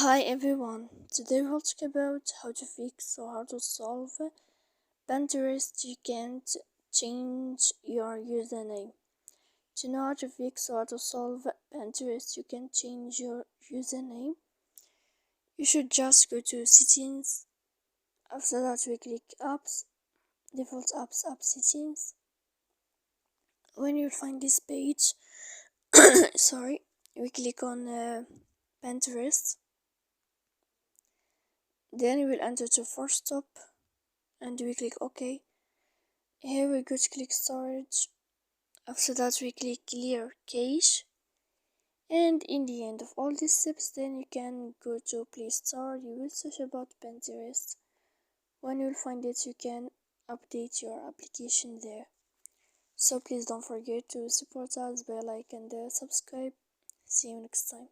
Hi everyone, today we'll talk about how to fix or how to solve Pinterest. You can't change your username. To know how to fix or how to solve Pinterest, you can change your username. You should just go to settings. After that, we click apps, default apps, app settings. When you find this page, we click on Pinterest. Then we will enter to first stop and we click OK. Here we go to click storage. After that we click clear cache, and in the end of all these steps then you can go to Play Store. You will search about Pinterest. When you'll find it, you can update your application there. So please don't forget to support us by like and subscribe. See you next time.